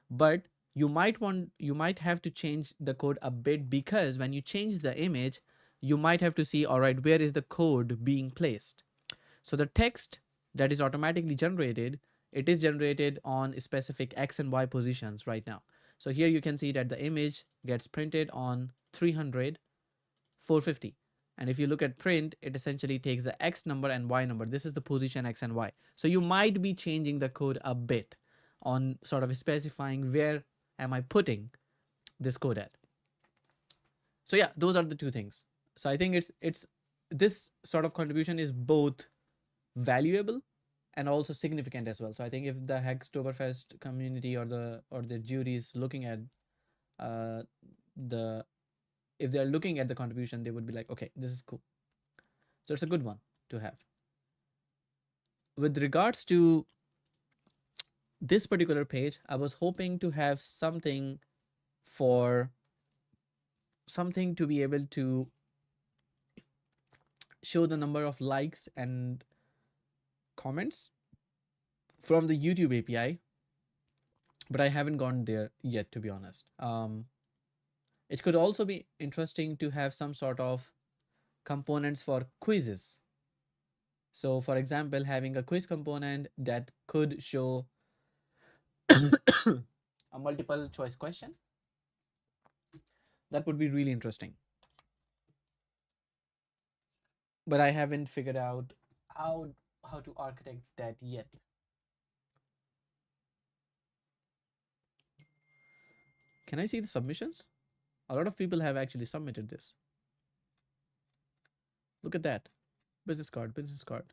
But you might have to change the code a bit, because when you change the image, you might have to see, all right, where is the code being placed? So the text that is automatically generated, it is generated on specific X and Y positions right now. So here you can see that the image gets printed on 300, 450. And if you look at print, it essentially takes the X number and Y number. This is the position X and Y. So you might be changing the code a bit on sort of specifying where am I putting this code at. So yeah, those are the two things. So I think it's this sort of contribution is both valuable and also significant as well. So I think if the Hacktoberfest community or the jury is looking at the if they're looking at the contribution, they would be like, okay, this is cool. So it's a good one to have. With regards to this particular page, I was hoping to have something to be able to show the number of likes and comments from the YouTube API, but I haven't gone there yet, to be honest. It could also be interesting to have some sort of components for quizzes. So for example, having a quiz component that could show a multiple choice question, that would be really interesting. But I haven't figured out how to architect that yet. Can I see the submissions? A lot of people have actually submitted this. Look at that. Business card, business card.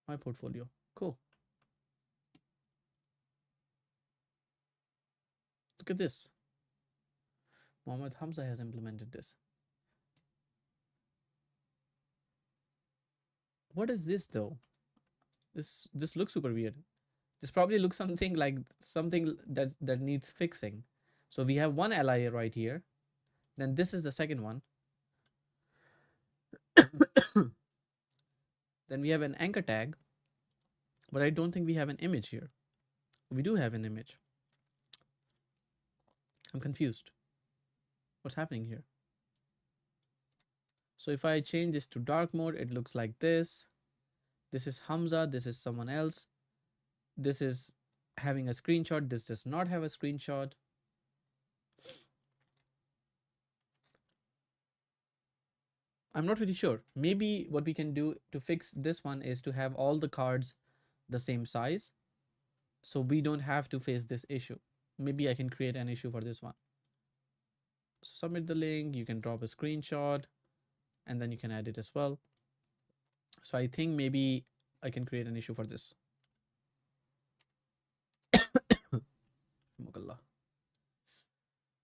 My portfolio. Cool. Look at this. Mohammed Hamza has implemented this. What is this though? This looks super weird. This probably looks something like something that needs fixing. So we have one LIA right here. Then this is the second one. Then we have an anchor tag, but I don't think we have an image here. We do have an image. I'm confused. What's happening here? So if I change this to dark mode, it looks like this. This is Hamza. This is someone else. This is having a screenshot. This does not have a screenshot. I'm not really sure. Maybe what we can do to fix this one is to have all the cards the same size, so we don't have to face this issue. Maybe I can create an issue for this one. So submit the link, you can drop a screenshot, and then you can add it as well. So I think maybe I can create an issue for this.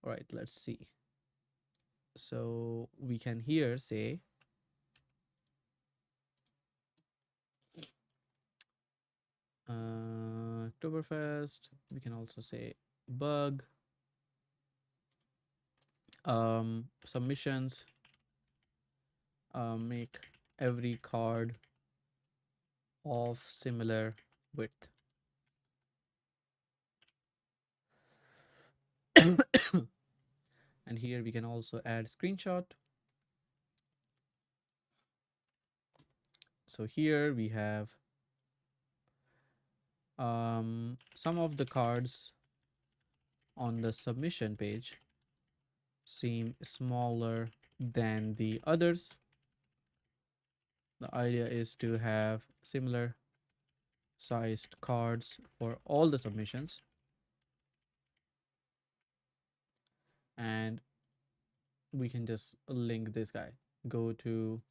All right, let's see. So we can here say Oktoberfest. We can also say bug, submissions, make every card of similar width. And here we can also add screenshot. So here we have some of the cards on the submission page seem smaller than the others. The idea is to have similar sized cards for all the submissions. And we can just link this guy. Go to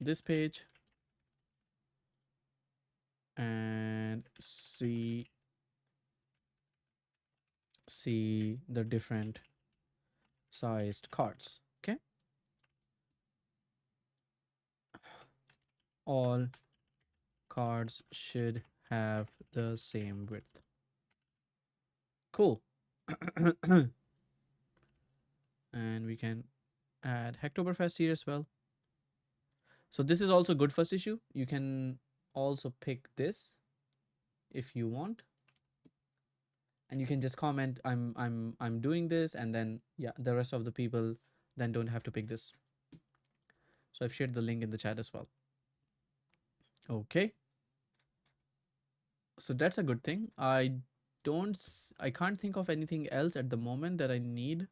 this page. and see the different sized cards. Okay, all cards should have the same width. Cool. And we can add Hacktoberfest here as well. So this is also good first issue. You can also pick this if you want, and you can just comment I'm doing this, and then yeah, the rest of the people then don't have to pick this. So I've shared the link in the chat as well. Okay, so that's a good thing. I can't think of anything else at the moment that I need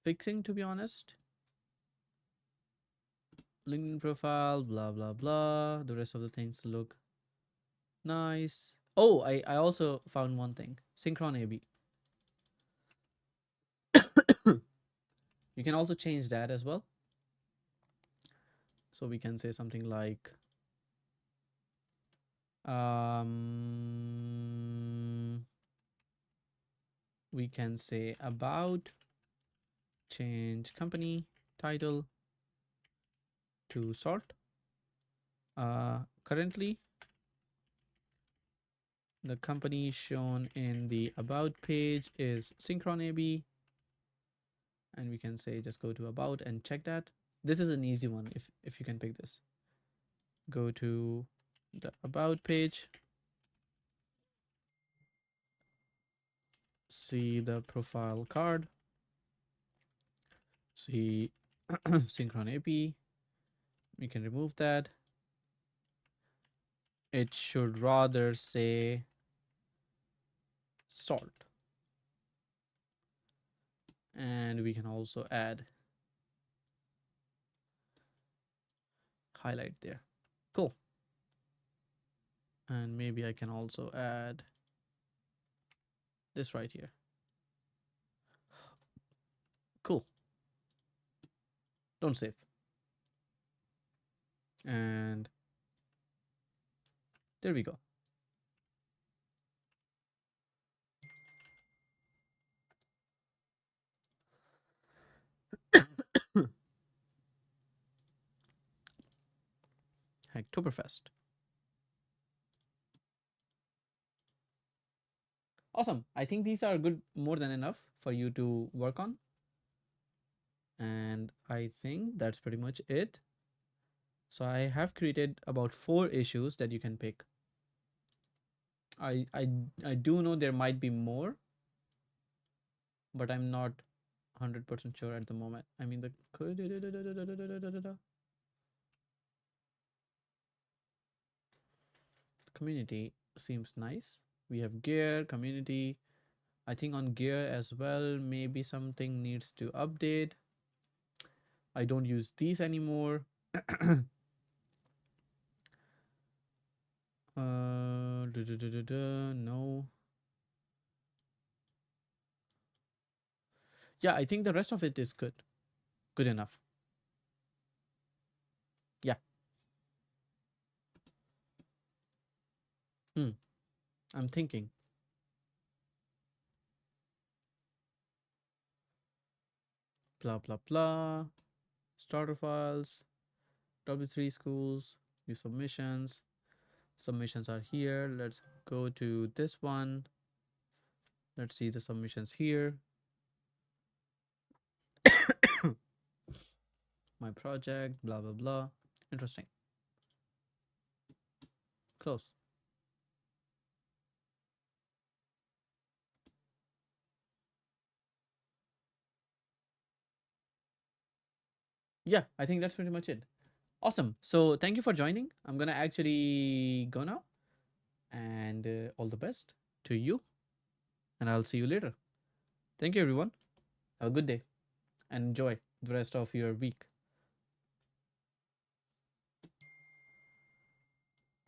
fixing, to be honest. LinkedIn profile, blah blah blah. The rest of the things look nice. Oh, I also found one thing. Synchron AB. You can also change that as well. So we can say something like we can say about, change company title to sort. Currently the company shown in the about page is Synchron AB, and we can say just go to about and check that. This is an easy one. If you can pick this, go to the about page, see the profile card, see Synchron AP. We can remove that. It should rather say sort, and we can also add highlight there. Cool. And maybe I can also add this right here. Cool. Don't save. And there we go. Hacktoberfest. Awesome. I think these are good, more than enough for you to work on. And I think that's pretty much it. So I have created about 4 issues that you can pick. I do know there might be more, but I'm not 100% sure at the moment. I mean, the community seems nice. We have gear, community. I think on gear as well, maybe something needs to update. I don't use these anymore. No. Yeah, I think the rest of it is good. Good enough. Yeah. I'm thinking. Blah, blah, blah. Starter files. W3 schools. New submissions. Submissions are here. Let's go to this one. Let's see the submissions here. My project, blah, blah, blah. Interesting. Close. Yeah, I think that's pretty much it. Awesome. So thank you for joining. I'm going to actually go now. And all the best to you. And I'll see you later. Thank you, everyone. Have a good day and enjoy the rest of your week.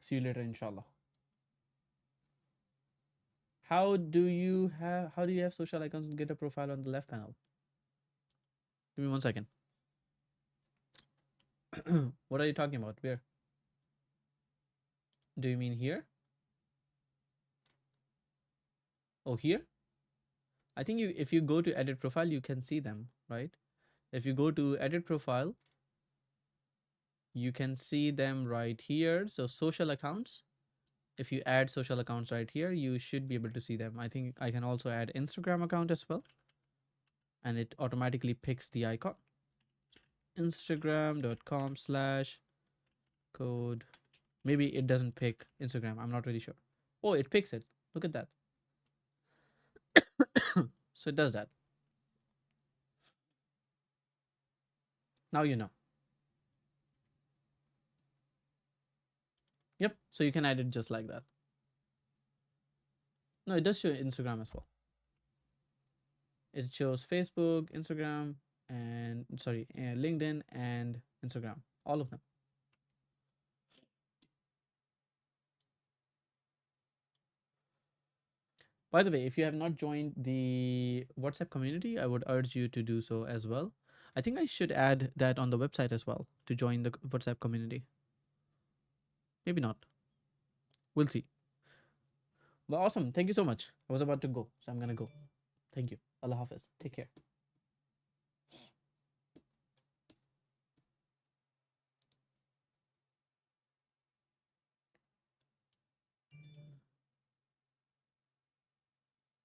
See you later, inshallah. How do you have social icons and get a profile on the left panel? Give me 1 second. What are you talking about? Where? Do you mean here? Oh, here? I think if you go to edit profile, you can see them, right? If you go to edit profile, you can see them right here. So social accounts, if you add social accounts right here, you should be able to see them. I think I can also add Instagram account as well, and it automatically picks the icon. Instagram.com/code. Maybe it doesn't pick Instagram. I'm not really sure. Oh, it picks it. Look at that. So it does that. Now you know. Yep. So you can add it just like that. No, it does show Instagram as well. It shows Facebook, Instagram, and sorry, LinkedIn and Instagram, all of them. By the way, if you have not joined the WhatsApp community, I would urge you to do so as well. I think I should add that on the website as well to join the WhatsApp community. Maybe not. We'll see. But awesome. Thank you so much. I was about to go, so I'm going to go. Thank you. Allah Hafiz. Take care.